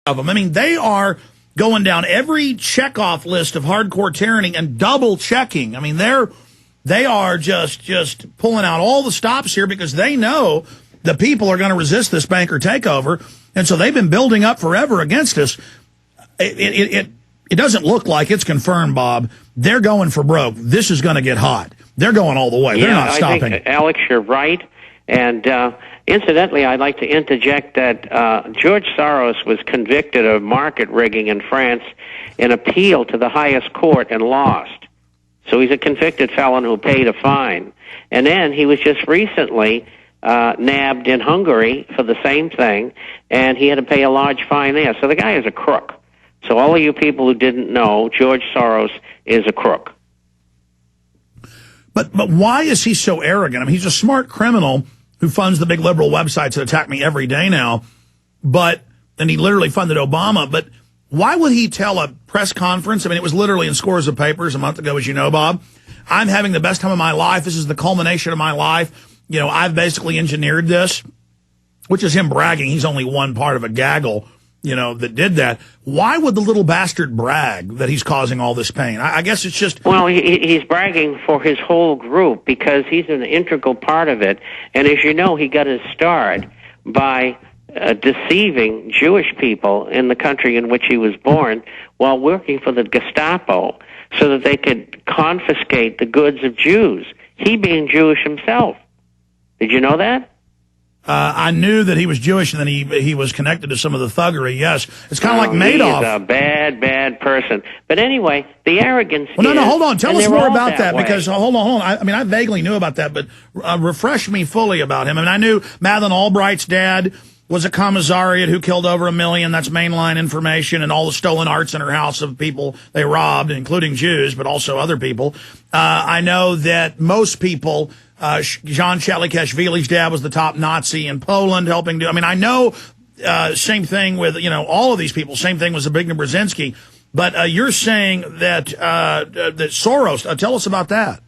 of them. I mean, they are going down every checkoff list of hardcore tyranny and double checking. I mean, they are just pulling out all the stops here because they know the people are going to resist this banker takeover, and so they've been building up forever against us. It doesn't look like it's confirmed, Bob. They're going for broke. This is going to get hot. They're going all the way. They're not stopping. I think, Alex, you're right. And incidentally, I'd like to interject that George Soros was convicted of market rigging in France in appeal to the highest court and lost. So he's a convicted felon who paid a fine. And then he was just recently nabbed in Hungary for the same thing, and he had to pay a large fine there. So the guy is a crook. So all of you people who didn't know, George Soros is a crook. But why is he so arrogant? I mean, he's a smart criminal who funds the big liberal websites that attack me every day now. And he literally funded Obama. But why would he tell a press conference? I mean, it was literally in scores of papers a month ago, as you know, Bob. I'm having the best time of my life. This is the culmination of my life. You know, I've basically engineered this, which is him bragging. He's only one part of a gaggle, you know, that did that. Why would the little bastard brag that he's causing all this pain? I guess it's just... Well, he's bragging for his whole group because he's an integral part of it. And as you know, he got his start by deceiving Jewish people in the country in which he was born while working for the Gestapo so that they could confiscate the goods of Jews, he being Jewish himself. Did you know that? I knew that he was Jewish, and then he was connected to some of the thuggery, yes. It's kind of like Madoff. He's a bad, bad person. But anyway, the arrogance Well, no, hold on. Tell us more about that, way. Because, hold on. I mean, I vaguely knew about that, but refresh me fully about him. I mean, I knew Madeleine Albright's dad was a commissariat who killed over 1 million. That's mainline information, and all the stolen arts in her house of people they robbed, including Jews, but also other people. I know that most people... Jean Chalikashvili's dad was the top Nazi in Poland helping do. I mean, I know, same thing with, you know, all of these people. Same thing with Zbigniew Brzezinski. But you're saying that that Soros, tell us about that.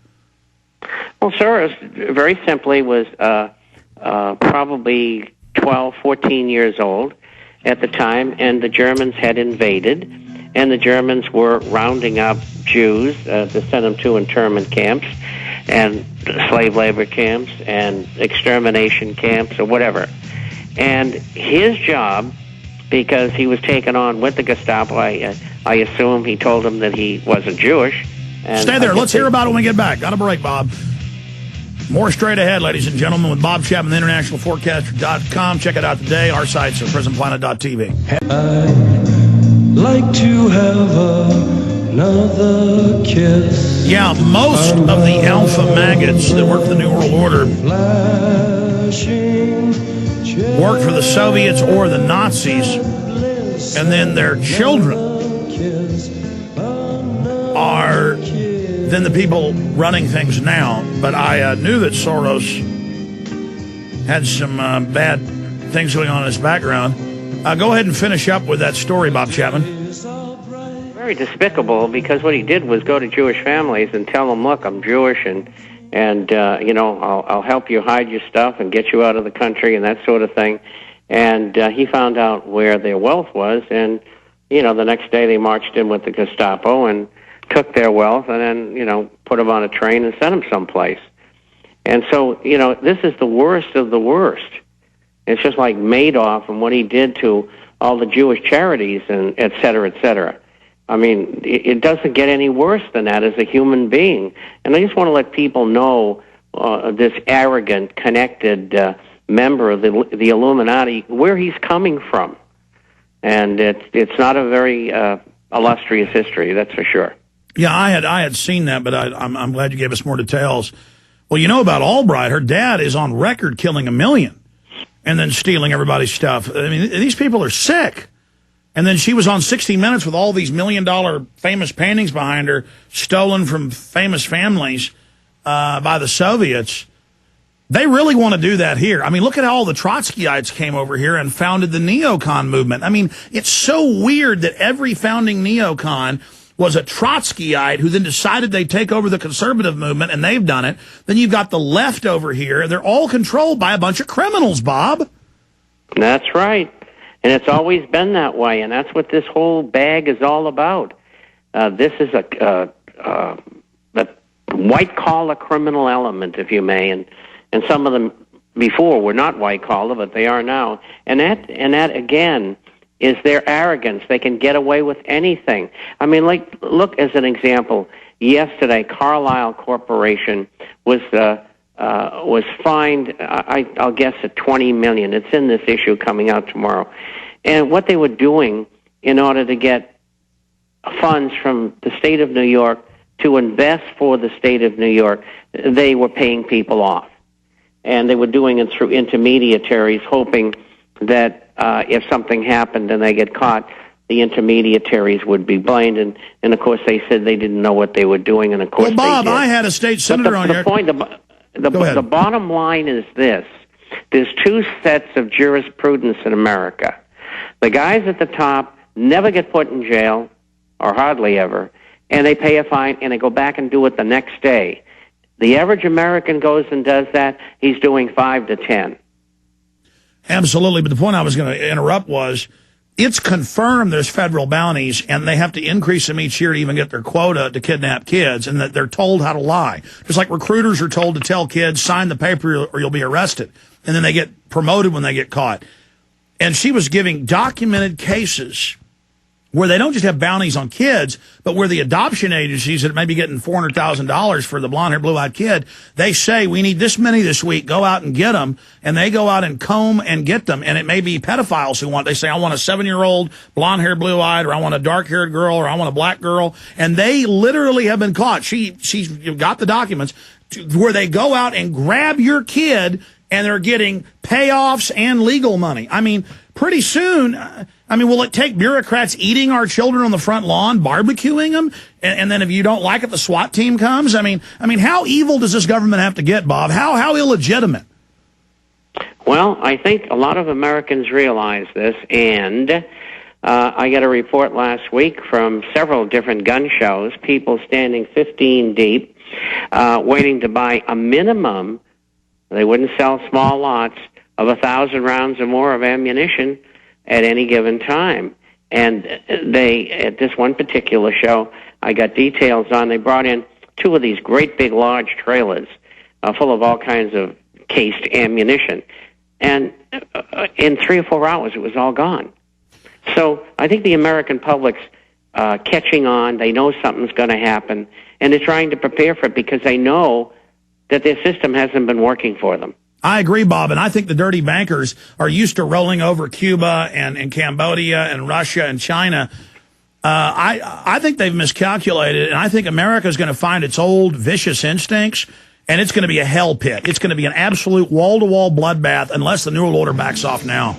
Well, Soros, very simply, was probably 12, 14 years old at the time, and the Germans had invaded, and the Germans were rounding up Jews to send them to internment camps and slave labor camps and extermination camps or whatever. And his job, because he was taken on with the Gestapo, I assume he told them that he wasn't Jewish. And stay there. Let's hear about it when we get back. Got a break, Bob. More straight ahead, ladies and gentlemen, with Bob Chapman, internationalforecaster.com. Check it out today. Our sites are prisonplanet.tv. I'd like to have another kiss. Yeah, most of the alpha maggots that work for the New World Order worked for the Soviets or the Nazis, and then their children are then the people running things now. But I knew that Soros had some bad things going on in his background. Go ahead and finish up with that story, Bob Chapman. Very despicable, because what he did was go to Jewish families and tell them, look, I'm Jewish, and you know, I'll help you hide your stuff and get you out of the country and that sort of thing. And he found out where their wealth was, and, you know, the next day they marched in with the Gestapo and took their wealth and then, you know, put them on a train and sent them someplace. And so, you know, this is the worst of the worst. It's just like Madoff and what he did to all the Jewish charities and et cetera, et cetera. I mean, it doesn't get any worse than that as a human being. And I just want to let people know this arrogant, connected member of the Illuminati, where he's coming from. And it's not a very illustrious history, that's for sure. Yeah, I had seen that, but I'm glad you gave us more details. Well, you know about Albright. Her dad is on record killing 1 million and then stealing everybody's stuff. I mean, these people are sick. And then she was on 60 Minutes with all these $1 million famous paintings behind her, stolen from famous families by the Soviets. They really want to do that here. I mean, look at how all the Trotskyites came over here and founded the neocon movement. I mean, it's so weird that every founding neocon was a Trotskyite who then decided they'd take over the conservative movement, and they've done it. Then you've got the left over here. They're all controlled by a bunch of criminals, Bob. That's right. And it's always been that way, and that's what this whole bag is all about. This is a white-collar criminal element, if you may, and some of them before were not white-collar, but they are now. And that again, is their arrogance. They can get away with anything. I mean, like, look as an example. Yesterday, Carlyle Corporation was fined, I'll guess, at $20 million. It's in this issue coming out tomorrow. And what they were doing in order to get funds from the state of New York to invest for the state of New York, they were paying people off. And they were doing it through intermediaries, hoping that if something happened and they get caught, the intermediaries would be blamed. And of course, they said they didn't know what they were doing. And of course, Bob, they did. I had a state senator on here. The bottom line is this. There's two sets of jurisprudence in America. The guys at the top never get put in jail, or hardly ever, and they pay a fine, and they go back and do it the next day. The average American goes and does that. He's doing 5 to 10. Absolutely, but the point I was going to interrupt was, it's confirmed there's federal bounties, and they have to increase them each year to even get their quota to kidnap kids, and that they're told how to lie. Just like recruiters are told to tell kids, sign the paper or you'll be arrested, and then they get promoted when they get caught. And she was giving documented cases where they don't just have bounties on kids, but where the adoption agencies that may be getting $400,000 for the blonde-haired, blue-eyed kid, they say, we need this many this week, go out and get them, and they go out and comb and get them, and it may be pedophiles who want, they say, I want a 7-year-old, blonde-haired, blue-eyed, or I want a dark-haired girl, or I want a black girl, and they literally have been caught. She's got the documents where they go out and grab your kid, and they're getting payoffs and legal money. I mean, pretty soon, will it take bureaucrats eating our children on the front lawn, barbecuing them, and then if you don't like it, the SWAT team comes? I mean, how evil does this government have to get, Bob? How illegitimate? Well, I think a lot of Americans realize this, and I got a report last week from several different gun shows, people standing 15 deep, waiting to buy a minimum. They wouldn't sell small lots of 1,000 rounds or more of ammunition at any given time. And they, at this one particular show, I got details on, they brought in 2 of these great big large trailers full of all kinds of cased ammunition. And in 3 or 4 hours, it was all gone. So I think the American public's catching on. They know something's going to happen, and they're trying to prepare for it because they know that their system hasn't been working for them. I agree, Bob, and I think the dirty bankers are used to rolling over Cuba and Cambodia and Russia and China. I think they've miscalculated, and I think America is going to find its old vicious instincts, and it's going to be a hell pit. It's going to be an absolute wall-to-wall bloodbath unless the New World Order backs off now.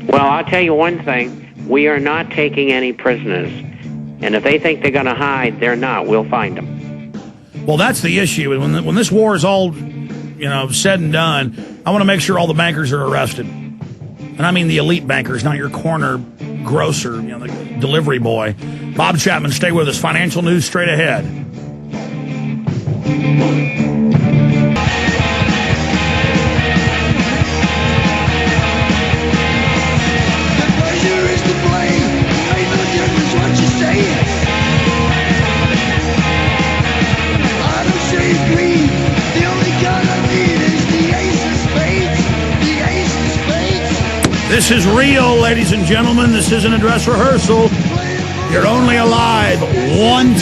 Well, I'll tell you one thing. We are not taking any prisoners, and if they think they're going to hide, they're not. We'll find them. Well, that's the issue. When this war is all, said and done, I want to make sure all the bankers are arrested. And I mean the elite bankers, not your corner grocer, the delivery boy. Bob Chapman, stay with us. Financial news straight ahead. The pleasure is to blame. Ain't no difference what you say. This is real, ladies and gentlemen. This isn't a dress rehearsal. You're only alive one time.